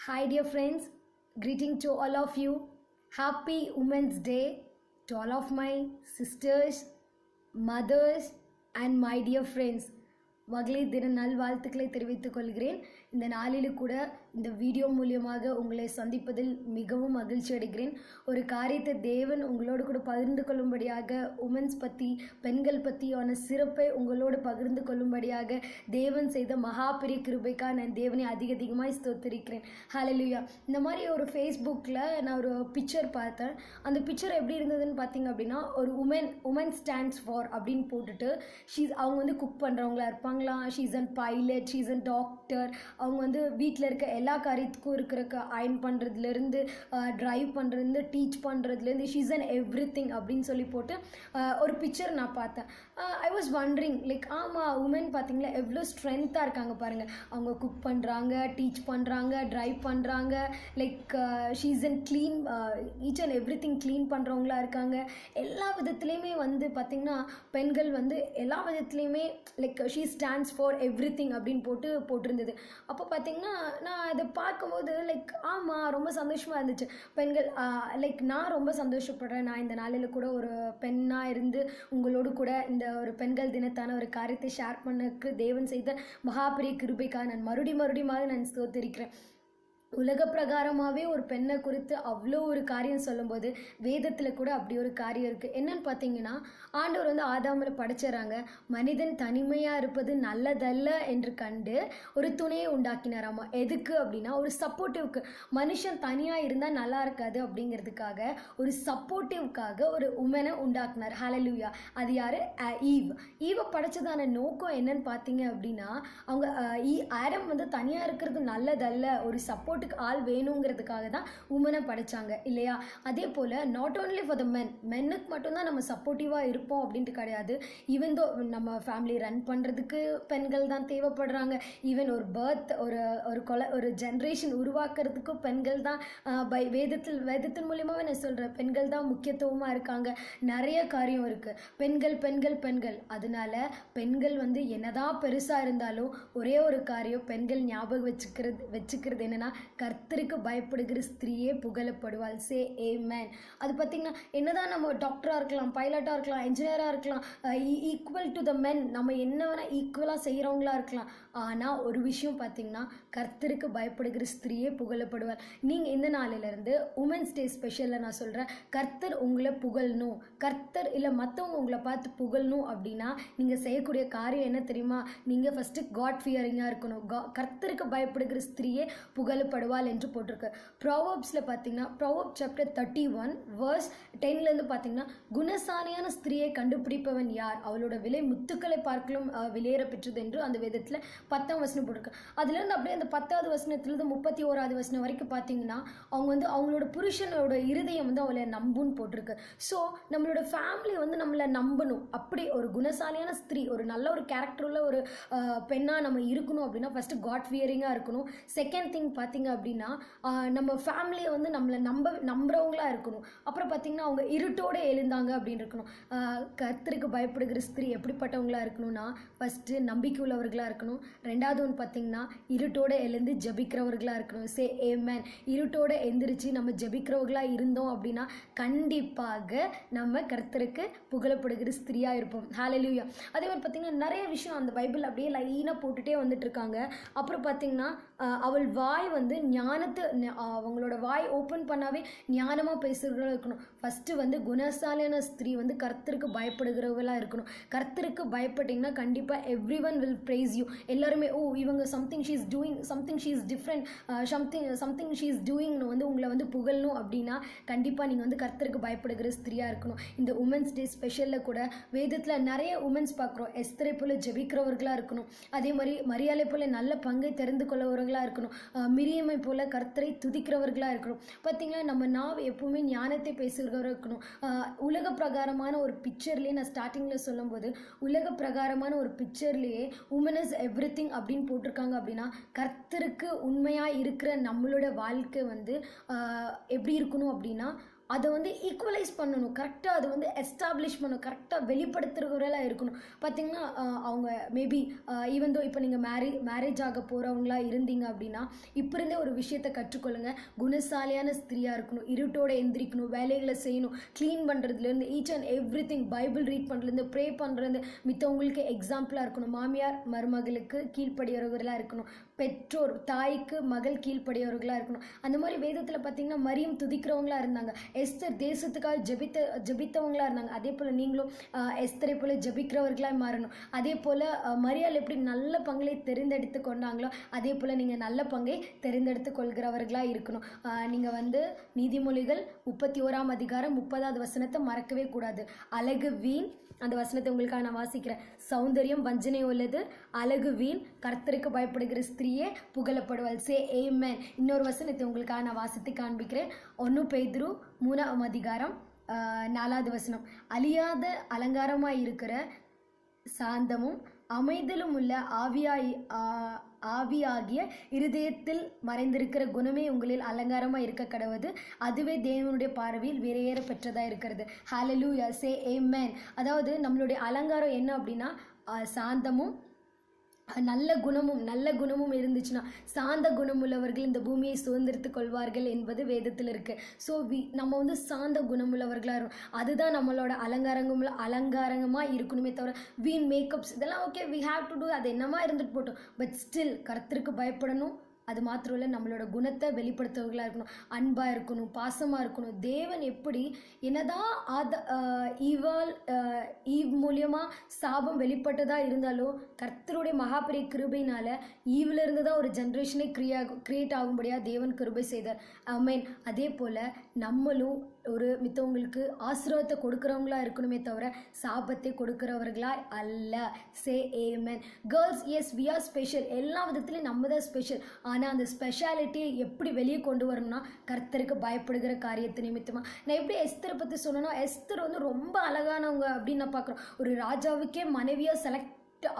Hi, dear friends. Greeting to all of you. Happy Women's Day to all of my sisters, mothers, and my dear friends. மகளிர் தின நல்வாழ்த்துக்களை தெரிவித்துக் கொள்கிறேன். இந்த நாளில் கூட இந்த வீடியோ மூலியமாக உங்களை சந்திப்பதில் மிகவும் மகிழ்ச்சி அடைகிறேன். ஒரு காரியத்தை தேவன் உங்களோடு கூட பகிர்ந்து கொள்ளும்படியாக உமன்ஸ் பற்றி பெண்கள் பற்றியான சிறப்பை உங்களோடு பகிர்ந்து கொள்ளும்படியாக தேவன் செய்த மகா பெரிய கிருபைக்காக நான் தேவனை அதிகமாய் ஸ்தோத்திரிக்கிறேன். ஹல்லேலூயா. இந்த மாதிரி ஒரு ஃபேஸ்புக்கில் நான் ஒரு பிக்சர் பார்த்தேன். அந்த பிக்சர் எப்படி இருந்ததுன்னு பார்த்தீங்க அப்படின்னா, ஒரு உமன் ஸ்டாண்ட்ஸ் ஃபார் அப்படின்னு போட்டுட்டு அவங்க வந்து குக் பண்ணுறவங்களா இருப்பாங்க, she's and pilot, she's and doctor. அவங்க வந்து வீட்டில் இருக்க எல்லா காரியத்துக்கும் இருக்கிற அயன் பண்ணுறதுலேருந்து ட்ரைவ் பண்ணுறதுலேருந்து டீச் பண்ணுறதுலேருந்து ஷீஸ் அண்ட் எவ்ரி திங் அப்படின்னு சொல்லி போட்டு ஒரு பிக்சர் நான் பார்த்தேன். ஐ வாஸ் வண்டரிங் லைக் ஆமாம், உமன் பார்த்தீங்களா எவ்வளோ ஸ்ட்ரென்த்தாக இருக்காங்க பாருங்கள். அவங்க குக் பண்ணுறாங்க, டீச் பண்ணுறாங்க, ட்ரைவ் பண்ணுறாங்க, like she's and clean, each and everything clean பண்ணுறவங்களா இருக்காங்க. எல்லா விதத்துலேயுமே வந்து பார்த்திங்கன்னா பெண்கள் வந்து எல்லா விதத்துலேயுமே like she stands for everything அப்படின்னு போட்டிருந்தது. அப்போ பார்த்தீங்கன்னா நான் அதை பார்க்கும்போது லைக் ஆமாம், ரொம்ப சந்தோஷமாக இருந்துச்சு. பெண்கள் லைக் நான் ரொம்ப சந்தோஷப்படுறேன். நான் இந்த நாளில் கூட ஒரு பெண்ணாக இருந்து உங்களோடு கூட இந்த ஒரு பெண்கள் தினத்தான ஒரு காரியத்தை ஷேர் பண்ணக்கு தேவன் செய்த மகாபெரிய கிருபைக்காக நான் மறுபடியும் நான் ஸ்தோத்திரிக்கிறேன். உலக பிரகாரமாகவே ஒரு பெண்ணை குறித்து அவ்வளோ ஒரு காரியம் சொல்லும்போது வேதத்தில் கூட அப்படி ஒரு காரியம் இருக்குது. என்னன்னு பார்த்தீங்கன்னா, ஆண்டவர் வந்து ஆதாமில் படைச்சிடறாங்க. மனிதன் தனிமையாக இருப்பது நல்லதல்ல என்று கண்டு ஒரு துணையை உண்டாக்கினாராமா. எதுக்கு அப்படின்னா, ஒரு சப்போர்ட்டிவ்க்கு. மனுஷன் தனியாக இருந்தால் நல்லா இருக்காது அப்படிங்கிறதுக்காக ஒரு சப்போர்ட்டிவ்க்காக ஒரு உமனை உண்டாக்குனார். ஹல்லேலூயா. அது யார்? ஈவை படைச்சதான நோக்கம் என்னன்னு பார்த்தீங்க அப்படின்னா, அவங்க ஆடம் வந்து தனியாக இருக்கிறது நல்லதல்ல, ஒரு சப்போர்ட் ஆள் வேணுங்கிறதுக்காக தான் உமனை படைச்சாங்க இல்லையா? அதே போல் நாட் ஓன்லி ஃபார் த மென்னுக்கு மட்டும்தான் நம்ம சப்போர்ட்டிவாக இருப்போம் அப்படின்ட்டு கிடையாது. ஈவன் தோ நம்ம ஃபேமிலி ரன் பண்ணுறதுக்கு பெண்கள் தான் தேவைப்படுறாங்க. ஈவன் ஒரு பர்த் ஒரு ஜென்ரேஷன் உருவாக்குறதுக்கும் பெண்கள் தான் வேதத்தின் மூலியமாகவே நான் சொல்கிறேன், பெண்கள் தான் முக்கியத்துவமாக இருக்காங்க. நிறைய காரியம் இருக்குது. பெண்கள் அதனால பெண்கள் வந்து என்னதான் பெருசாக இருந்தாலும் ஒரே ஒரு காரியம் பெண்கள் ஞாபகம் வச்சுக்கிறது என்னன்னா, கர்த்தருக்கு பயப்படுகிற ஸ்திரீயே புகழப்படுவாள். சே ஆமென். அது பார்த்தீங்கன்னா என்னதான் நம்ம டாக்டராக இருக்கலாம், பைலட்டாக இருக்கலாம், இன்ஜினியராக இருக்கலாம், ஈக்குவல் டு த மென், நம்ம என்ன வேணால் ஈக்குவலாக செய்கிறவங்களா இருக்கலாம். ஆனால் ஒரு விஷயம் பார்த்தீங்கன்னா, கர்த்தருக்கு பயப்படுகிற ஸ்திரீயே புகழப்படுவாள். நீங்கள் இந்த நாளிலிருந்து உமன்ஸ் டே ஸ்பெஷலில் நான் சொல்கிறேன், கர்த்தர் உங்களை புகழணும், கர்த்தர் இல்லை மற்றவங்க உங்களை பார்த்து புகழணும் அப்படின்னா நீங்கள் செய்யக்கூடிய காரியம் என்ன தெரியுமா? நீங்கள் ஃபஸ்ட்டு காட் ஃபியரிங்காக இருக்கணும். கர்த்தருக்கு பயப்படுகிற ஸ்திரீயே புகழப்படுவாள் என்று போட்டிருக்கு. ப்ராவர்ப்ஸில் பார்த்தீங்கன்னா, ப்ராவர்ப் சாப்டர் 31 verse 10லேருந்து பார்த்தீங்கன்னா, குணசாலியான ஸ்திரீயை கண்டுபிடிப்பவன் யார்? அவளோட விலை முத்துக்களை பார்க்கலும் விலையேற பெற்றது என்று அந்த வேதத்தில் 10ஆம் வசனம் போட்டிருக்கு. அதுலேருந்து அப்படியே அந்த 10வது வசனத்துலேருந்து 31வது வசனம் வரைக்கும் பார்த்தீங்கன்னா, அவங்க வந்து அவங்களோட புருஷனோட இருதயம் வந்து அவளை நம்புன்னு போட்டிருக்கு. ஸோ நம்மளோட ஃபேமிலி வந்து நம்மளை நம்பணும். அப்படி ஒரு குணசாலியான ஸ்திரீ, ஒரு நல்ல ஒரு கேரக்டர் உள்ள ஒரு பெண்ணாக நம்ம இருக்கணும் அப்படின்னா ஃபஸ்ட்டு காட் ஃபியரிங்காக இருக்கணும். செகண்ட் திங் பார்த்தீங்க அப்படின்னா, நம்ம ஃபேமிலியை வந்து நம்மளை நம்புறவங்களா இருக்கணும். அப்புறம் பார்த்தீங்கன்னா அவங்க இருட்டோடு எழுந்தாங்க அப்படின்னு இருக்கணும். கர்த்தருக்கு பயப்படுகிற ஸ்திரீ எப்படிப்பட்டவங்களா இருக்கணும்னா, ஃபஸ்ட்டு நம்பிக்கை உள்ளவர்களாக இருக்கணும். ரெண்டாவது ஒன்று பார்த்தீங்கன்னா, இருட்டோடு எழுந்து ஜபிக்கிறவர்களாக இருக்கணும். சே ஆமென். இருட்டோடு எந்திரிச்சு நம்ம ஜபிக்கிறவர்களாக இருந்தோம் அப்படின்னா கண்டிப்பாக நம்ம கர்த்தருக்கு புகழப்படுகிற ஸ்திரீயாக இருப்போம். ஹல்லேலூயா. அதே மாதிரி பார்த்தீங்கன்னா நிறைய விஷயம் அந்த பைபிள் அப்படியே லைனாக போட்டுகிட்டே வந்துட்டு இருக்காங்க. அப்புறம் பார்த்தீங்கன்னா அவள் வாய் வந்து அவங்களோட வாய் ஓப்பன் பண்ணாவே ஞானமாக பேசுகிறவர்களாக இருக்கணும். ஃபஸ்ட்டு வந்து குணசாலியான ஸ்திரீ வந்து கர்த்தருக்கு பயப்படுகிறவர்களாக இருக்கணும். கர்த்தருக்கு பயப்பட்டிங்கன்னா கண்டிப்பாக everyone will praise you. எல்லாருமே இவங்க something she is doing, something she is different, something she is டூயிங்னு வந்து உங்களை வந்து புகழணும் அப்படின்னா கண்டிப்பாக நீங்கள் வந்து கர்த்தருக்கு பயப்படுகிற ஸ்திரீயாக இருக்கணும். இந்த உமன்ஸ் டே ஸ்பெஷலில் கூட வேதத்தில் நிறைய உமன்ஸ் பார்க்குறோம். எஸ்தரை போல ஜெபிக்கிறவர்களாக இருக்கணும். அதே மாதிரி மரியாதை போல நல்ல பங்கை தெரிந்து கொள்ளவர்களாக இருக்கணும். மிரியமை போல கர்த்தரை துதிக்கிறவர்களாக இருக்கணும். பார்த்தீங்களா, நம்ம நாவ் எப்பவுமே ஞானத்தை பேசுகிறவராக இருக்கணும். உலக பிரகாரமான ஒரு பிக்சர்லேயே நான் ஸ்டார்டிங்கில் சொல்லும்போது உலக பிரகாரமான ஒரு பிக்சர்லேயே உமன் இஸ் எவ்ரி திங் அப்படின்னு போட்டிருக்காங்க. அப்படின்னா கர்த்தருக்கு உண்மையாக இருக்கிற நம்மளோட வாழ்க்கை வந்து எப்படி இருக்கணும் அப்படின்னா, அதை வந்து ஈக்குவலைஸ் பண்ணணும், கரெக்டாக அதை வந்து எஸ்டாப்ளிஷ் பண்ணணும், கரெக்டாக வெளிப்படுத்துகிறவர்களாக இருக்கணும். பார்த்திங்கன்னா அவங்க மேபி ஈவன் தோ இப்போ நீங்கள் மேரேஜ் ஆக போகிறவங்களா இருந்தீங்க அப்படின்னா இப்போ இருந்தே ஒரு விஷயத்தை கற்றுக்கொள்ளுங்க. குணசாலியான ஸ்திரியாக இருக்கணும், இருட்டோடு எந்திரிக்கணும், வேலைகளை செய்யணும், க்ளீன் பண்ணுறதுலேருந்து each and everything, Bible read பண்ணுறதுலேருந்து ப்ரே பண்ணுறது, மித்தவங்களுக்கு எக்ஸாம்பிளாக இருக்கணும், மாமியார் மருமகளுக்கு கீழ்ப்படியவர்களாக இருக்கணும், பெற்றோர் தாய்க்கு மகள் கீழ்ப்படியவர்களாக இருக்கணும். அந்த மாதிரி வேதத்தில் பார்த்திங்கன்னா மரியம் துதிக்கிறவங்களா இருந்தாங்க, எஸ்தர் தேசத்துக்காக ஜெபித்தவங்களா இருந்தாங்க. அதே போல் நீங்களும் எஸ்தரை போல் ஜெபிக்கிறவர்களாக மாறணும். அதே போல் மரியாள் எப்படி நல்ல பங்களை தெரிந்தெடுத்து கொண்டாங்களோ அதே போல் நீங்கள் நல்ல பங்கை தெரிந்தெடுத்து கொள்கிறவர்களாக இருக்கணும். நீங்கள் வந்து நீதிமொழிகள் 31ஆம் அதிகாரம் 30வது வசனத்தை மறக்கவே கூடாது. அழகு வீண், அந்த வசனத்தை உங்களுக்காக நான் வாசிக்கிறேன். சௌந்தரியம் வஞ்சனை உள்ளது, அழகு வீண், கர்த்தருக்கு பயப்படுகிற ஸ்திரீயே புகழப்படுவாள். சே ஆமென். இன்னொரு வசனத்தை உங்களுக்காக நான் வாசித்து காண்பிக்கிறேன். 1 பேதுரு 3ஆம் அதிகாரம் 4வது வசனம். அழியாத அலங்காரமாய் இருக்கிற சாந்தமும் அமைதலும் உள்ள ஆவியாகிய இருதயத்தில் மறைந்திருக்கிற குணமே உங்களில் அலங்காரமாக இருக்க கடவுது, அதுவே தேவனுடைய பார்வையில் விரையேற பெற்றதாக இருக்கிறது. ஹல்லேலூயா, சே ஆமென். அதாவது நம்மளுடைய அலங்காரம் என்ன அப்படின்னா சாந்தமும் நல்ல குணமும் இருந்துச்சுன்னா, சாந்த குணமுள்ளவர்கள் இந்த பூமியை சுதந்திரித்து கொள்வார்கள் என்பது வேதத்தில் இருக்குது. ஸோ நம்ம வந்து சாந்த குணமுள்ளவர்களாக இருக்கும், அதுதான் நம்மளோட அலங்காரமாக இருக்கணுமே தவிர வீண் மேக்கப்ஸ் இதெல்லாம் okay, we have to do, அது என்னமா இருந்துட்டு போட்டோம், பட் ஸ்டில் கர்த்தருக்கு பயப்படணும். அது மாத்திரம் இல்லை, நம்மளோட குணத்தை வெளிப்படுத்துவர்களாக இருக்கணும், அன்பாக இருக்கணும், பாசமாக இருக்கணும். தேவன் எப்படி என்னதான் ஈவ் மூலியமாக சாபம் வெளிப்பட்டதாக இருந்தாலும் கர்த்தருடைய மகாபெரிய கிருபையினால் ஈவிலிருந்து தான் ஒரு ஜென்ரேஷனே கிரியேட் ஆகும்படியாக தேவன் கிருபை செய்தார். ஆமென். அதே போல் நம்மளும் ஒரு மித்தவங்களுக்கு ஆசீர்வாதத்தை கொடுக்குறவங்களா இருக்கணுமே தவிர சாபத்தை கொடுக்குறவர்களா அல்ல. Say amen. Girls, yes we are special, எல்லா விதத்துலையும் நம்ம தான் ஸ்பெஷல். ஆனால் அந்த ஸ்பெஷாலிட்டியை எப்படி வெளியே கொண்டு வரணும்னா கர்த்தருக்கு பயப்படுகிற காரியத்தை நிமித்தமாக. நான் எப்படி எஸ்தரை பற்றி சொன்னேன்னா, எஸ்தர் வந்து ரொம்ப அழகானவங்க அப்படின்னு நான் பார்க்குறோம். ஒரு ராஜாவுக்கே மனைவியாக செலக்ட்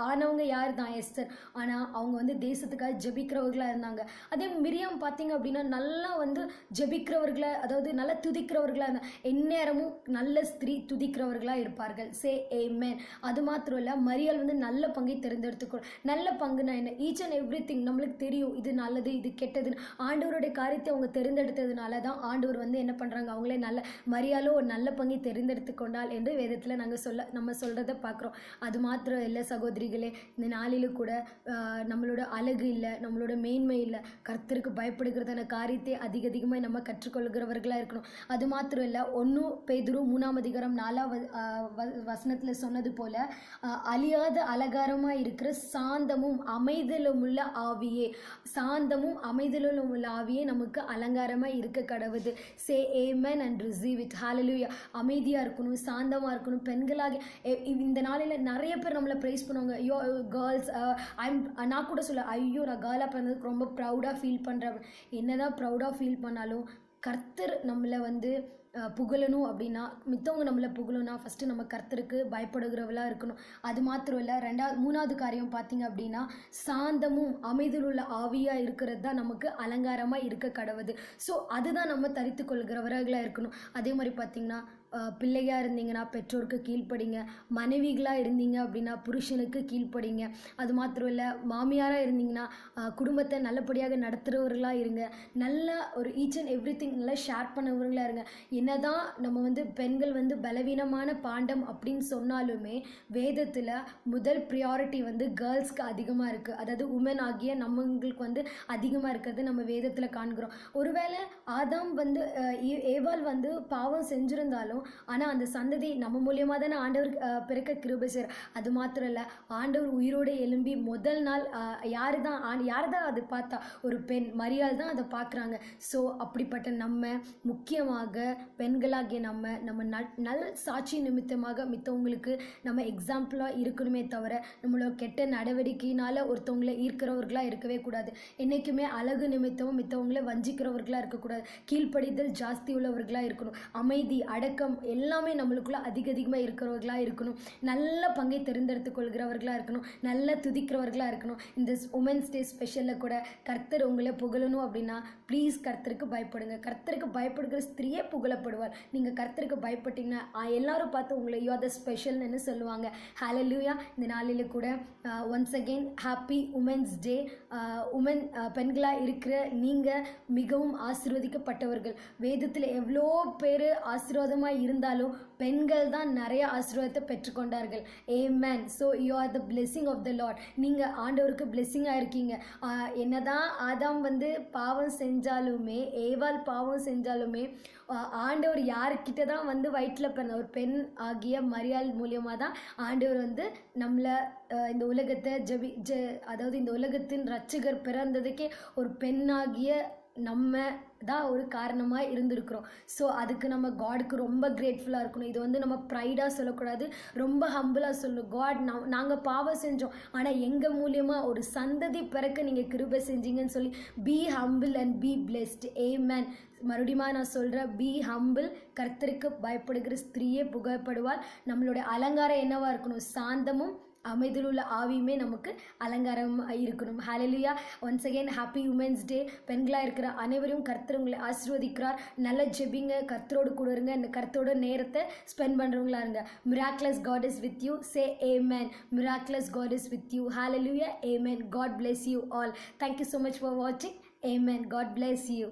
ஆனவங்க யார் தான், எஸ்தர். ஆனால் அவங்க வந்து தேசத்துக்காக ஜெபிக்கிறவர்களாக இருந்தாங்க. அதே மிரியாம் பார்த்தீங்க அப்படின்னா நல்லா வந்து ஜெபிக்கிறவர்களாக, அதாவது நல்லா துதிக்கிறவர்களாக இருந்தாங்க. எந்நேரமும் நல்ல ஸ்திரீ துதிக்கிறவர்களாக இருப்பார்கள். சே ஆமென். அது மாத்திரம் இல்லை, மரியாள் வந்து நல்ல பங்கை தேர்ந்தெடுத்துக்கொள். நல்ல பங்குனா என்ன, ஈச் அண்ட் எவ்ரி திங் நம்மளுக்கு தெரியும், இது நல்லது இது கெட்டதுன்னு. ஆண்டவருடைய காரியத்தை அவங்க தெரிந்தெடுத்ததுனால தான் ஆண்டவர் வந்து என்ன பண்ணுறாங்க, அவங்களே நல்ல மரியாளோ ஒரு நல்ல பங்கை தெரிந்தெடுத்து கொண்டாள் என்று வேதத்தில் நம்ம சொல்கிறத பார்க்குறோம். அது மாத்திரம் இல்லை சகோதரிகளே, இந்த நாளிலும் கூட நம்மளோட அழகு இல்லை, நம்மளோட மேன்மை இல்லை, கர்த்தருக்கு பயப்படுகிறதான காரியத்தை அதிகமாக நம்ம கற்றுக்கொள்கிறவர்களாக இருக்கணும். அது மாத்திரம் இல்லை, 1 பேதுரு 3ஆம் அதிகாரம் 4வது வசனத்தில் சொன்னது போல அழியாத அலங்காரமாக இருக்கிற சாந்தமும் அமைதலும் உள்ள ஆவியே, சாந்தமும் அமைதலும் உள்ள ஆவியே நமக்கு அலங்காரமாக இருக்க கடவுது. சே ஆமென் அண்ட் ரிசீவ் இட். ஹல்லேலூயா. அமைதியாக இருக்கணும், சாந்தமாக இருக்கணும். பெண்களாக இந்த நாளில் நிறைய பேர் நம்மளை ப்ரைஸ் பண்ணுவாங்க. ஐயோ கேர்ள்ஸ், நான் கூட சொல்ல, ஐயோ நான் கேர்ளாக பிறந்ததுக்கு ரொம்ப ப்ரௌடாக ஃபீல் பண்ணுறேன். என்னதான் ப்ரௌடாக ஃபீல் பண்ணாலும் கர்த்தர் நம்மளை வந்து புகழணும் அப்படின்னா, மித்தவங்க நம்மளை புகழணும்னா ஃபஸ்ட்டு நம்ம கர்த்தருக்கு பயப்படுகிறவளாக இருக்கணும். அது மாத்திரம் இல்லை, 3வது காரியம் பார்த்தீங்க அப்படின்னா சாந்தமும் அமைதியில் உள்ள ஆவியாக இருக்கிறது தான் நமக்கு அலங்காரமாக இருக்க கடவுது. ஸோ அதுதான் நம்ம தரித்து கொள்கிறவர்களாக இருக்கணும். அதே மாதிரி பார்த்திங்கன்னா பிள்ளையாக இருந்தீங்கன்னா பெற்றோருக்கு கீழ்ப்படிங்க, மனைவிகளாக இருந்தீங்க அப்படின்னா புருஷனுக்கு கீழ்ப்படிங்க. அது மாத்திரம் இல்லை, மாமியாராக இருந்தீங்கன்னா குடும்பத்தை நல்லபடியாக நடத்துகிறவர்களாக இருங்க. நல்ல ஒரு ஈச் அண்ட் எவ்ரி திங் நல்லா ஷேர் பண்ணவர்களாக இருங்க. என்னதான் நம்ம வந்து பெண்கள் வந்து பலவீனமான பாண்டம் அப்படின்னு சொன்னாலுமே வேதத்தில் முதல் ப்ரியாரிட்டி வந்து கேர்ள்ஸ்க்கு அதிகமாக இருக்குது. அதாவது உமன் ஆகிய நம்மங்களுக்கு வந்து அதிகமாக இருக்கிறது நம்ம வேதத்தில் காண்கிறோம். ஒருவேளை ஆதாம் வந்து ஏவாள் வந்து பாவம் செஞ்சுருந்தாலும் ஆனால் அந்த சந்ததி நம்ம மூலியமாக தானே ஆண்டவர் பிறக்க கிருபை செய்கிறார். அது மாத்திரம் இல்லை, ஆண்டவர் உயிரோடு எழும்பி முதல் நாள் யார் தான் அது பார்த்தா, ஒரு பெண் மரியாள் தான் அதை பார்க்குறாங்க. ஸோ அப்படிப்பட்ட நம்ம முக்கியமாக பெண்களாகிய நம்ம நல் சாட்சி நிமித்தமாக மித்தவங்களுக்கு நம்ம எக்ஸாம்பிளாக இருக்கணுமே தவிர நம்மளோட கெட்ட நடவடிக்கையினால் ஒருத்தவங்களை ஈர்க்கிறவர்களாக இருக்கவே கூடாது. என்றைக்குமே அழகு நிமித்தமும் மித்தவங்களை வஞ்சிக்கிறவர்களாக இருக்கக்கூடாது. கீழ்ப்படிதல் ஜாஸ்தி உள்ளவர்களாக இருக்கணும். அமைதி, அடக்கம், wisdom எல்லாமே நம்மளுக்குள்ள அதிகமாக இருக்கிறவர்களாக இருக்கணும். நல்ல பங்கை தேர்ந்தெடுத்து கொள்கிறவர்களாக இருக்கணும். நல்ல துதிக்கிறவர்களாக இருக்கணும். இந்த உமன்ஸ் டே ஸ்பெஷலில் கூட கர்த்தர் உங்களை புகழணும் அப்படின்னா ப்ளீஸ் கர்த்தருக்கு பயப்படுங்க. கர்த்தருக்கு பயப்படுகிற ஸ்திரியே புகழப்படுவார். நீங்கள் கர்த்தருக்கு பயப்பட்டீங்கன்னா எல்லாரும் பார்த்து உங்களை யூ ஆர் த ஸ்பெஷல்னு சொல்லுவாங்க. ஹalleluya. இந்த நாளில் கூட once again happy women's day. பெண்களாக இருக்கிற நீங்கள் மிகவும் ஆசீர்வதிக்கப்பட்டவர்கள். வேதத்தில் எவ்வளோ பேர் ஆசீர்வாதமாக இருந்தாலும் பெண்கள் தான் நிறைய ஆசீர்வாதத்தை பெற்றுக்கொண்டார்கள். Amen. So you are the blessing of the Lord. நீங்கள் ஆண்டவருக்கு பிளெஸிங்காக இருக்கீங்க. என்னதான் ஆதாம் பாவம் செஞ்சாலுமே, ஏவாள் பாவம் செஞ்சாலுமே, ஆண்டவர் யாருக்கிட்ட தான் வயிற்றில் பிறந்த ஒரு பெண் ஆகிய மரியாள் மூலியமாக தான் ஆண்டவர் நம்மளை இந்த உலகத்தை அதாவது இந்த உலகத்தின் ரட்சகர் பிறந்ததுக்கே ஒரு பெண்ணாகிய நம்ம தான் ஒரு காரணமாக இருந்திருக்கிறோம். ஸோ அதுக்கு நம்ம காடுக்கு ரொம்ப கிரேட்ஃபுல்லாக இருக்கணும். இது நம்ம ப்ரைடாக சொல்லக்கூடாது, ரொம்ப ஹம்பிளாக சொல்லணும். காட் நாங்கள் பாவம் செஞ்சோம், ஆனால் எங்கள் மூலியமாக ஒரு சந்ததி பிறக்க நீங்கள் கிருபை செஞ்சீங்கன்னு சொல்லி be humble and be blessed. Amen. மறுபடியும் நான் சொல்கிறேன், பி ஹம்பிள். கர்த்தருக்கு பயப்படுகிற ஸ்திரீயே புகழப்படுவாள். நம்மளுடைய அலங்காரம் என்னவாக இருக்கணும்? சாந்தமும் அமைதியில் உள்ள ஆவியுமே நமக்கு அலங்காரம் இருக்கணும். ஹalleluya. Once again happy women's day. பெண்களாக இருக்கிற அனைவரும் கர்த்தர் உங்களை ஆசீர்வதிக்கிறார். நல்ல ஜெபிங்க, கர்த்தரோடு கூட இருங்க, இந்த கர்த்தரோட நேரத்தை ஸ்பெண்ட் பண்ணுறவங்களா இருங்க. Miraculous God is with you. Say amen. Miraculous God is with you. Hallelujah. Amen. God bless you all. Thank you so much for watching. Amen. God bless you.